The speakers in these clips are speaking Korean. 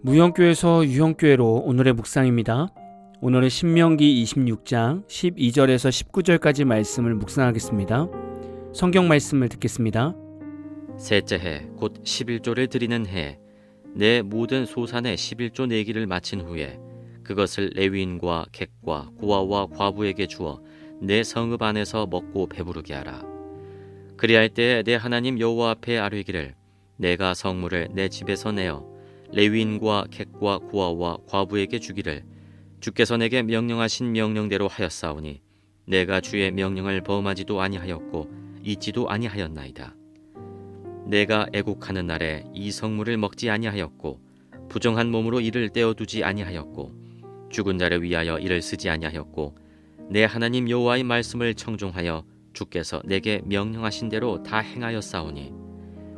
무형교회에서 유형교회로 오늘의 묵상입니다. 오늘은 신명기 26장 12절에서 19절까지 말씀을 묵상하겠습니다. 성경 말씀을 듣겠습니다. 셋째 해 곧 11조를 드리는 해 내 모든 소산의 11조 내기를 마친 후에 그것을 레위인과 객과 고아와 과부에게 주어 내 성읍 안에서 먹고 배부르게 하라. 그리할 때에 내 하나님 여호와 앞에 아뢰기를 내가 성물을 내 집에서 내어 레위인과 객과 고아와 과부에게 주기를 주께서 내게 명령하신 명령대로 하였사오니 내가 주의 명령을 범하지도 아니하였고 잊지도 아니하였나이다. 내가 애국하는 날에 이 성물을 먹지 아니하였고 부정한 몸으로 이를 떼어두지 아니하였고 죽은 자를 위하여 이를 쓰지 아니하였고 내 하나님 여호와의 말씀을 청종하여 주께서 내게 명령하신 대로 다 행하였사오니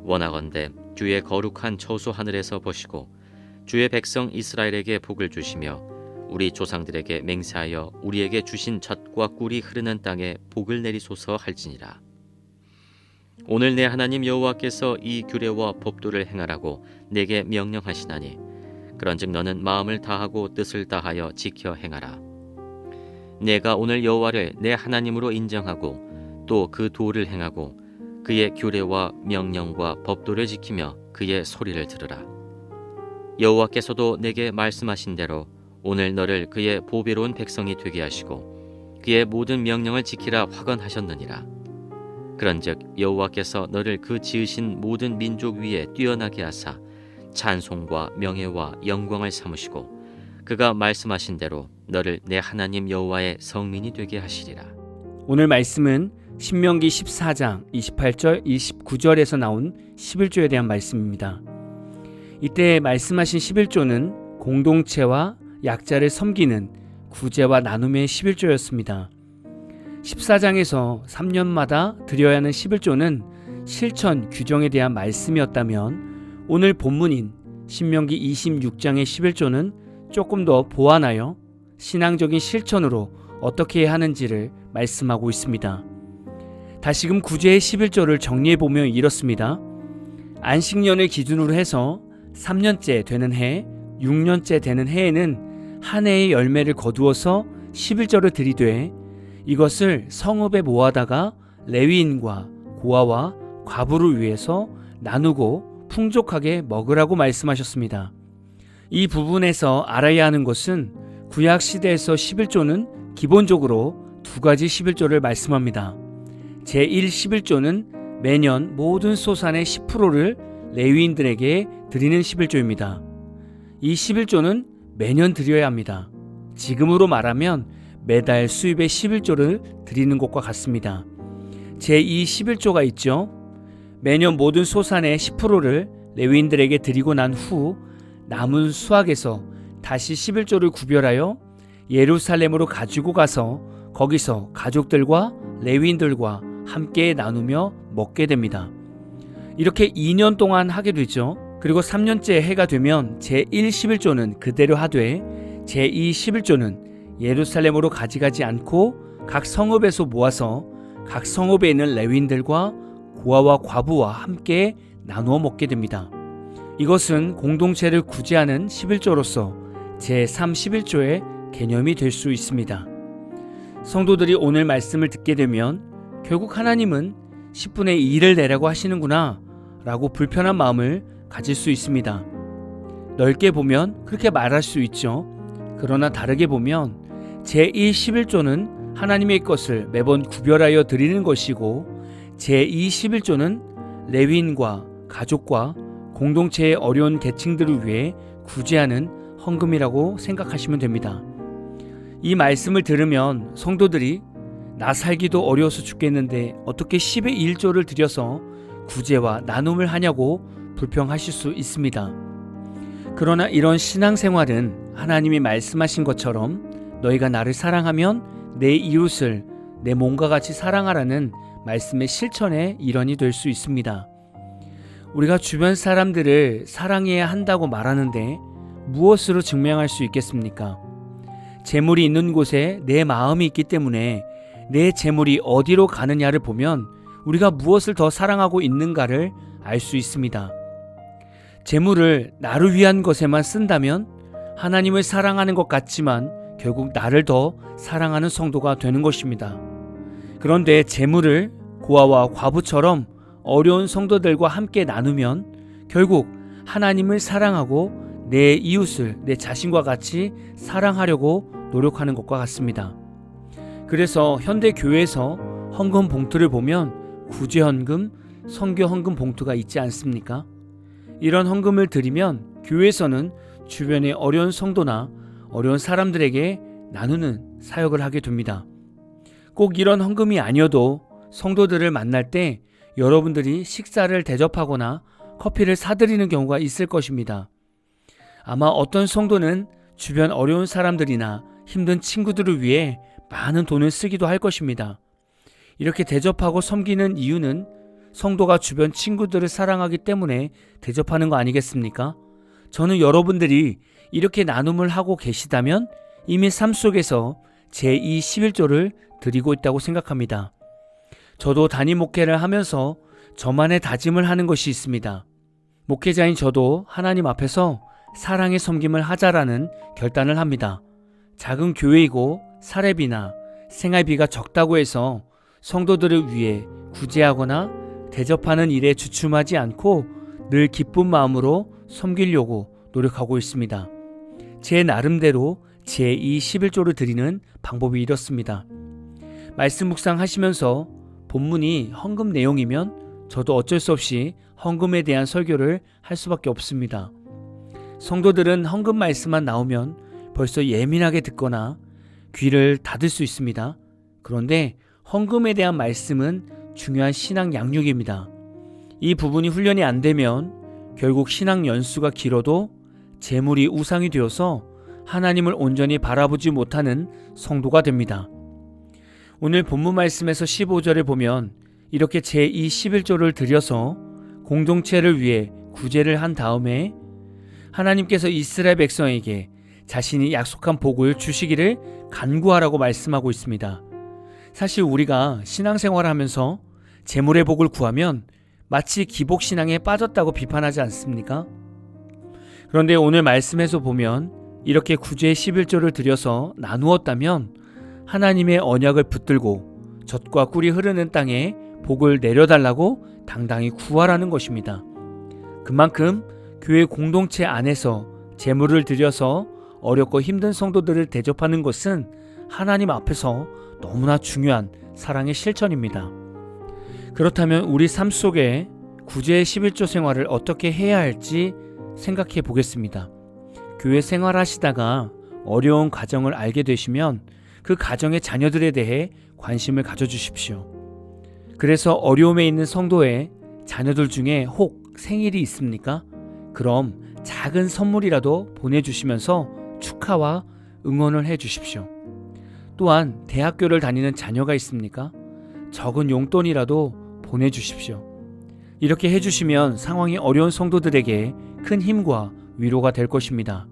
원하건대 주의 거룩한 처소 하늘에서 보시고 주의 백성 이스라엘에게 복을 주시며 우리 조상들에게 맹세하여 우리에게 주신 젖과 꿀이 흐르는 땅에 복을 내리소서 할지니라. 오늘 내 하나님 여호와께서 이 규례와 법도를 행하라고 내게 명령하시나니 그런즉 너는 마음을 다하고 뜻을 다하여 지켜 행하라. 내가 오늘 여호와를 내 하나님으로 인정하고 또 그 도를 행하고 그의 규례와 명령과 법도를 지키며 그의 소리를 들으라. 여호와께서도 내게 말씀하신 대로 오늘 너를 그의 보배로운 백성이 되게 하시고 그의 모든 명령을 지키라 확언하셨느니라. 그런즉 여호와께서 너를 그 지으신 모든 민족 위에 뛰어나게 하사 찬송과 명예와 영광을 삼으시고 그가 말씀하신 대로 너를 내 하나님 여호와의 성민이 되게 하시리라. 오늘 말씀은 신명기 14장 28절 29절에서 나온 11조에 대한 말씀입니다. 이때 말씀하신 11조는 공동체와 약자를 섬기는 구제와 나눔의 11조였습니다. 14장에서 3년마다 드려야 하는 11조는 실천 규정에 대한 말씀이었다면 오늘 본문인 신명기 26장의 11조는 조금 더 보완하여 신앙적인 실천으로 어떻게 해야 하는지를 말씀하고 있습니다. 다시금 구제의 11조를 정리해보면 이렇습니다. 안식년을 기준으로 해서 3년째 되는 해, 6년째 되는 해에는 한 해의 열매를 거두어서 11조를 드리되 이것을 성읍에 모아다가 레위인과 고아와 과부를 위해서 나누고 풍족하게 먹으라고 말씀하셨습니다. 이 부분에서 알아야 하는 것은 구약시대에서 11조는 기본적으로 두 가지 11조를 말씀합니다. 제1 11조는 매년 모든 소산의 10%를 레위인들에게 드리는 11조입니다. 이 11조는 매년 드려야 합니다. 지금으로 말하면 매달 수입의 11조를 드리는 것과 같습니다. 제2 11조가 있죠. 매년 모든 소산의 10%를 레위인들에게 드리고 난 후 남은 수확에서 다시 11조를 구별하여 예루살렘으로 가지고 가서 거기서 가족들과 레위인들과 함께 나누며 먹게 됩니다. 이렇게 2년 동안 하게 되죠. 그리고 3년째 해가 되면 제1 11조는 그대로 하되 제2 11조는 예루살렘으로 가져가지 않고 각 성읍에서 모아서 각 성읍에 있는 레위인들과 고아와 과부와 함께 나누어 먹게 됩니다. 이것은 공동체를 구제하는 11조로서 제3 11조의 개념이 될 수 있습니다. 성도들이 오늘 말씀을 듣게 되면 결국 하나님은 10분의 2를 내라고 하시는구나 라고 불편한 마음을 가질 수 있습니다. 넓게 보면 그렇게 말할 수 있죠. 그러나 다르게 보면 제1 11조는 하나님의 것을 매번 구별하여 드리는 것이고 제2 11조는 레위인과 가족과 공동체의 어려운 계층들을 위해 구제하는 헌금이라고 생각하시면 됩니다. 이 말씀을 들으면 성도들이 나 살기도 어려워서 죽겠는데 어떻게 10의 1조를 드려서 구제와 나눔을 하냐고 불평하실 수 있습니다. 그러나 이런 신앙생활은 하나님이 말씀하신 것처럼 너희가 나를 사랑하면 내 이웃을 내 몸과 같이 사랑하라는 말씀의 실천의 일환이 될 수 있습니다. 우리가 주변 사람들을 사랑해야 한다고 말하는데 무엇으로 증명할 수 있겠습니까? 재물이 있는 곳에 내 마음이 있기 때문에 내 재물이 어디로 가느냐를 보면 우리가 무엇을 더 사랑하고 있는가를 알 수 있습니다. 재물을 나를 위한 것에만 쓴다면 하나님을 사랑하는 것 같지만 결국 나를 더 사랑하는 성도가 되는 것입니다. 그런데 재물을 고아와 과부처럼 어려운 성도들과 함께 나누면 결국 하나님을 사랑하고 내 이웃을 내 자신과 같이 사랑하려고 노력하는 것과 같습니다. 그래서 현대 교회에서 헌금 봉투를 보면 구제 헌금, 선교 헌금 봉투가 있지 않습니까? 이런 헌금을 드리면 교회에서는 주변의 어려운 성도나 어려운 사람들에게 나누는 사역을 하게 됩니다. 꼭 이런 헌금이 아니어도 성도들을 만날 때 여러분들이 식사를 대접하거나 커피를 사드리는 경우가 있을 것입니다. 아마 어떤 성도는 주변 어려운 사람들이나 힘든 친구들을 위해 많은 돈을 쓰기도 할 것입니다. 이렇게 대접하고 섬기는 이유는 성도가 주변 친구들을 사랑하기 때문에 대접하는 거 아니겠습니까? 저는 여러분들이 이렇게 나눔을 하고 계시다면 이미 삶 속에서 제2 11조를 드리고 있다고 생각합니다. 저도 단임 목회를 하면서 저만의 다짐을 하는 것이 있습니다. 목회자인 저도 하나님 앞에서 사랑의 섬김을 하자라는 결단을 합니다. 작은 교회이고 사례비나 생활비가 적다고 해서 성도들을 위해 구제하거나 대접하는 일에 주춤하지 않고 늘 기쁜 마음으로 섬기려고 노력하고 있습니다. 제 나름대로 제2 11조를 드리는 방법이 이렇습니다. 말씀 묵상하시면서 본문이 헌금 내용이면 저도 어쩔 수 없이 헌금에 대한 설교를 할 수밖에 없습니다. 성도들은 헌금 말씀만 나오면 벌써 예민하게 듣거나 귀를 닫을 수 있습니다. 그런데 헌금에 대한 말씀은 중요한 신앙 양육입니다. 이 부분이 훈련이 안 되면 결국 신앙 연수가 길어도 재물이 우상이 되어서 하나님을 온전히 바라보지 못하는 성도가 됩니다. 오늘 본문 말씀에서 15절에 보면 이렇게 제2 11조를 드려서 공동체를 위해 구제를 한 다음에 하나님께서 이스라엘 백성에게 자신이 약속한 복을 주시기를 간구하라고 말씀하고 있습니다. 사실 우리가 신앙생활을 하면서 재물의 복을 구하면 마치 기복신앙에 빠졌다고 비판하지 않습니까? 그런데 오늘 말씀에서 보면 이렇게 구제의 11조를 드려서 나누었다면 하나님의 언약을 붙들고 젖과 꿀이 흐르는 땅에 복을 내려달라고 당당히 구하라는 것입니다. 그만큼 교회 공동체 안에서 재물을 드려서 어렵고 힘든 성도들을 대접하는 것은 하나님 앞에서 너무나 중요한 사랑의 실천입니다. 그렇다면 우리 삶 속에 구제의 11조 생활을 어떻게 해야 할지 생각해 보겠습니다. 교회 생활하시다가 어려운 가정을 알게 되시면 그 가정의 자녀들에 대해 관심을 가져주십시오. 그래서 어려움에 있는 성도의 자녀들 중에 혹 생일이 있습니까? 그럼 작은 선물이라도 보내주시면서 축하와 응원을 해주십시오. 또한 대학교를 다니는 자녀가 있습니까? 적은 용돈이라도 보내주십시오. 이렇게 해주시면 상황이 어려운 성도들에게 큰 힘과 위로가 될 것입니다.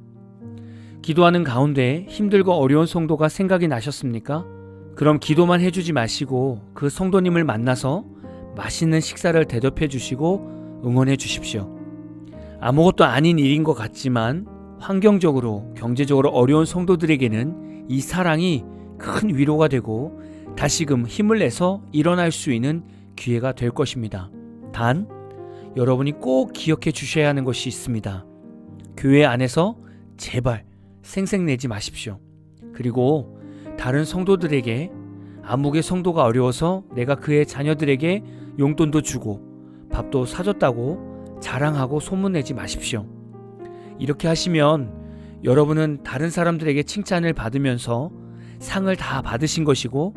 기도하는 가운데 힘들고 어려운 성도가 생각이 나셨습니까? 그럼 기도만 해주지 마시고 그 성도님을 만나서 맛있는 식사를 대접해 주시고 응원해 주십시오. 아무것도 아닌 일인 것 같지만 환경적으로 경제적으로 어려운 성도들에게는 이 사랑이 큰 위로가 되고 다시금 힘을 내서 일어날 수 있는 기회가 될 것입니다. 단 여러분이 꼭 기억해 주셔야 하는 것이 있습니다. 교회 안에서 제발 생색내지 마십시오. 그리고 다른 성도들에게 아무개 성도가 어려워서 내가 그의 자녀들에게 용돈도 주고 밥도 사줬다고 자랑하고 소문내지 마십시오. 이렇게 하시면 여러분은 다른 사람들에게 칭찬을 받으면서 상을 다 받으신 것이고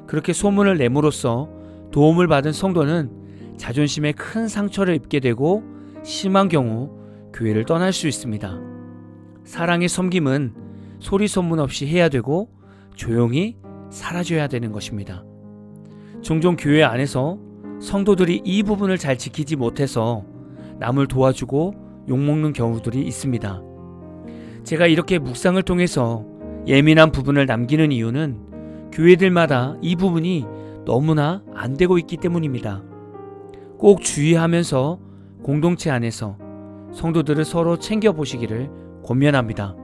그렇게 소문을 내므로써 도움을 받은 성도는 자존심에 큰 상처를 입게 되고 심한 경우 교회를 떠날 수 있습니다. 사랑의 섬김은 소리 소문 없이 해야 되고 조용히 사라져야 되는 것입니다. 종종 교회 안에서 성도들이 이 부분을 잘 지키지 못해서 남을 도와주고 욕먹는 경우들이 있습니다. 제가 이렇게 묵상을 통해서 예민한 부분을 남기는 이유는 교회들마다 이 부분이 너무나 안 되고 있기 때문입니다. 꼭 주의하면서 공동체 안에서 성도들을 서로 챙겨보시기를 권면합니다.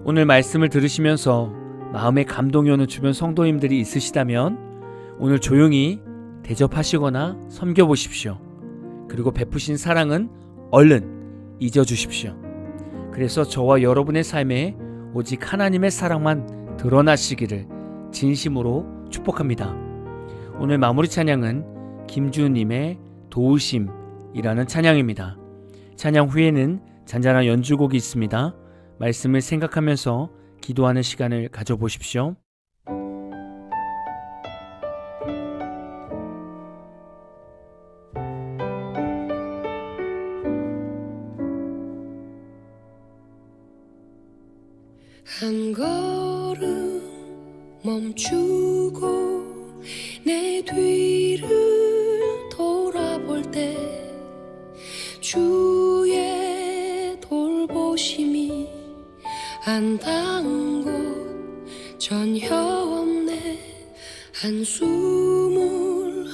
오늘 말씀을 들으시면서 마음에 감동이 오는 주변 성도님들이 있으시다면 오늘 조용히 대접하시거나 섬겨보십시오. 그리고 베푸신 사랑은 얼른 잊어주십시오. 그래서 저와 여러분의 삶에 오직 하나님의 사랑만 드러나시기를 진심으로 축복합니다. 오늘 마무리 찬양은 김주님의 도우심이라는 찬양입니다. 찬양 후에는 잔잔한 연주곡이 있습니다. 말씀을 생각하면서 기도하는 시간을 가져보십시오. 한 걸음 멈추고 내 뒤를 돌아볼 때 주의 돌보심이 안단 곳 전혀 없네. 한숨을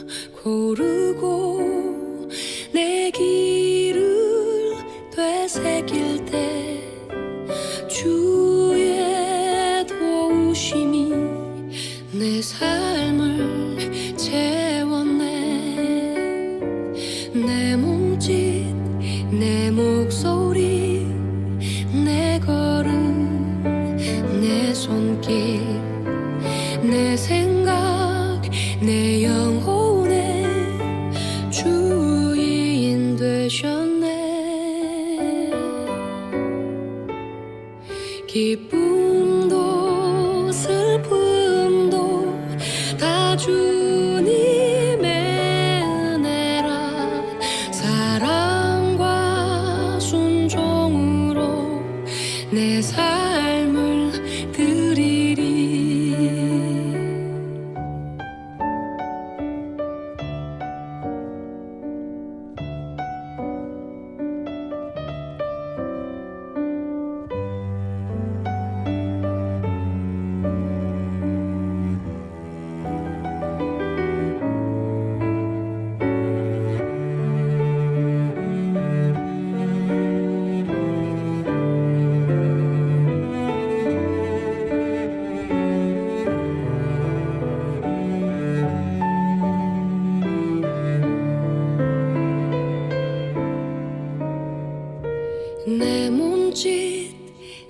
고르고 내 길을 되새길 때 주의 도우심이 내 삶을 채웠네. 내 몸짓 내 목소리 내 걸음 내 손길 내 생각 내 영혼의 주인 되셨네. 기쁨도 슬픔도 다 주님의 은혜라. 사랑과 순종으로 내 삶을 드리리. 내 몸짓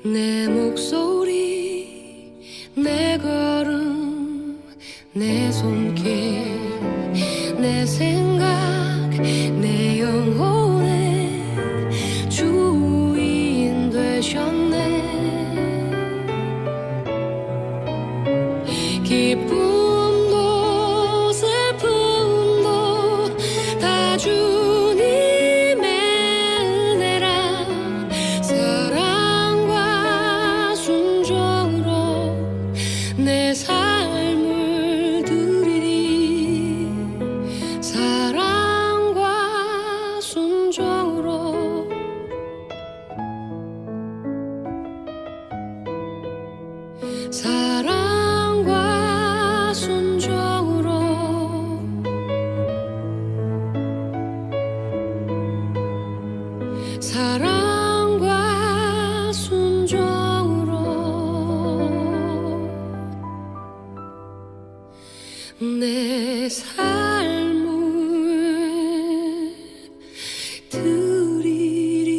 내 목소리 내 걸음 내 손길 내 생각 내 영혼의 주인 되셨네. 기쁨도 슬픔도 다 주님의 은혜라. 사랑과 순종으로 내 삶을 드리리. 사랑과 순종으로 사랑과 순종으로 사랑과 순종으로 내 삶을 드리리.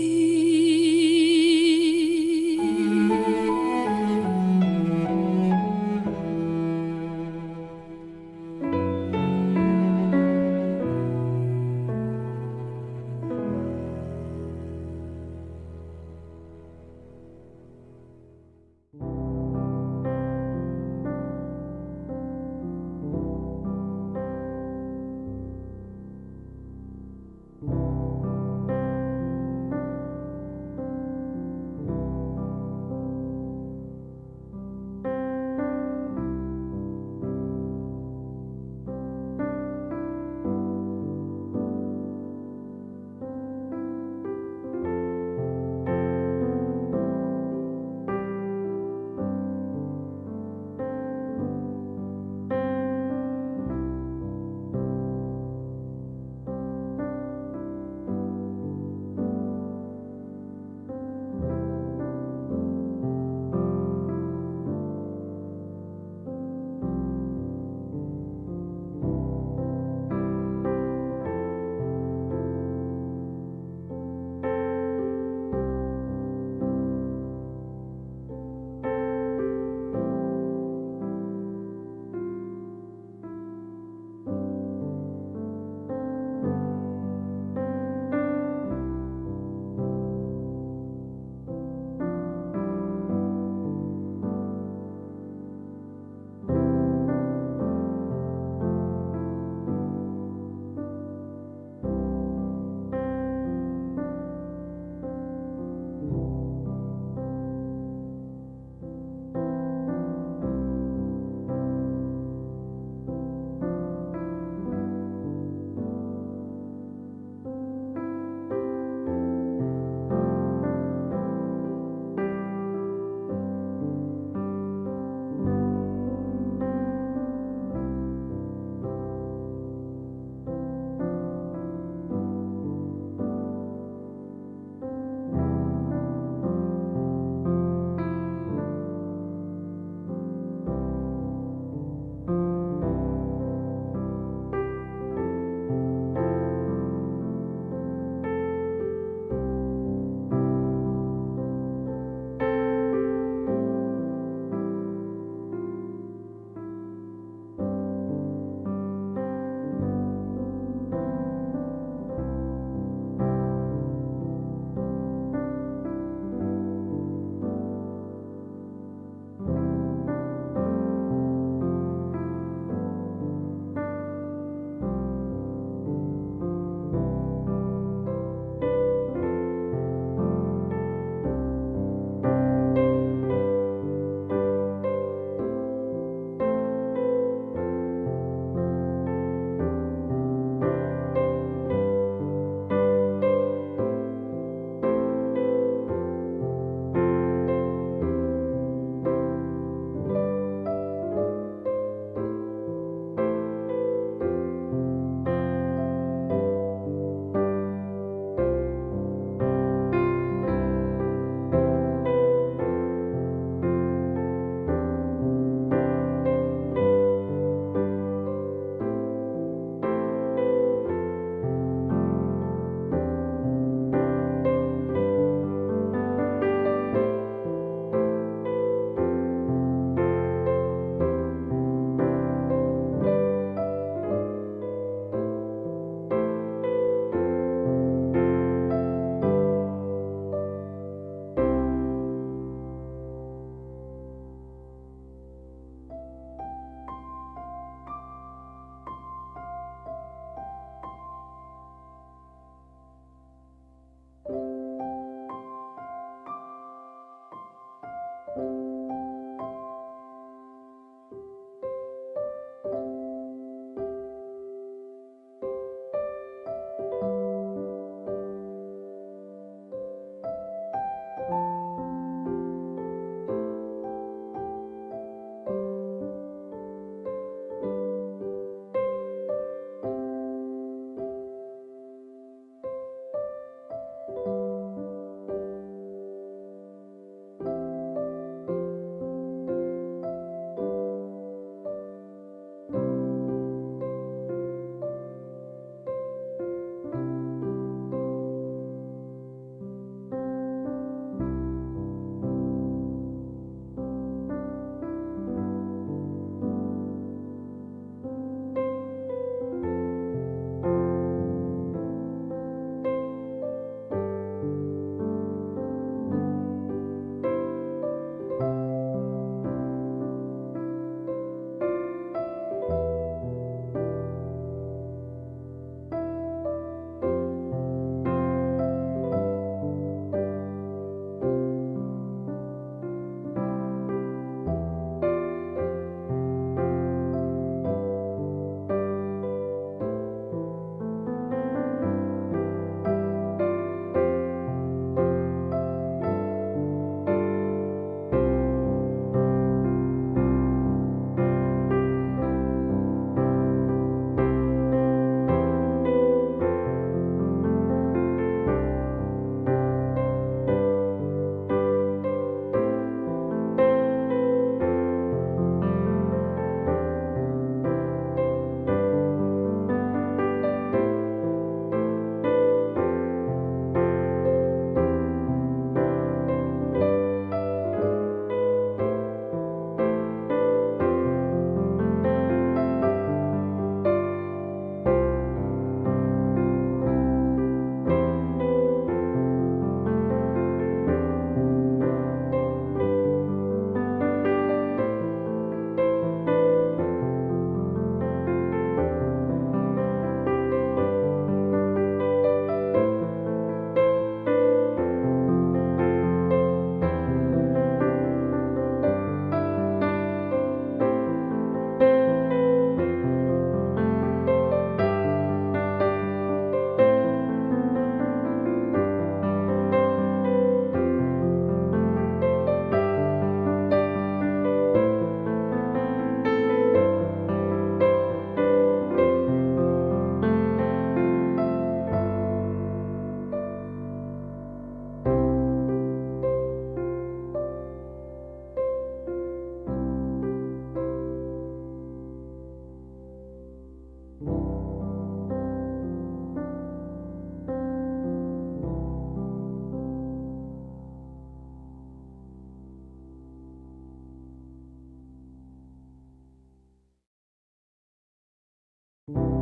주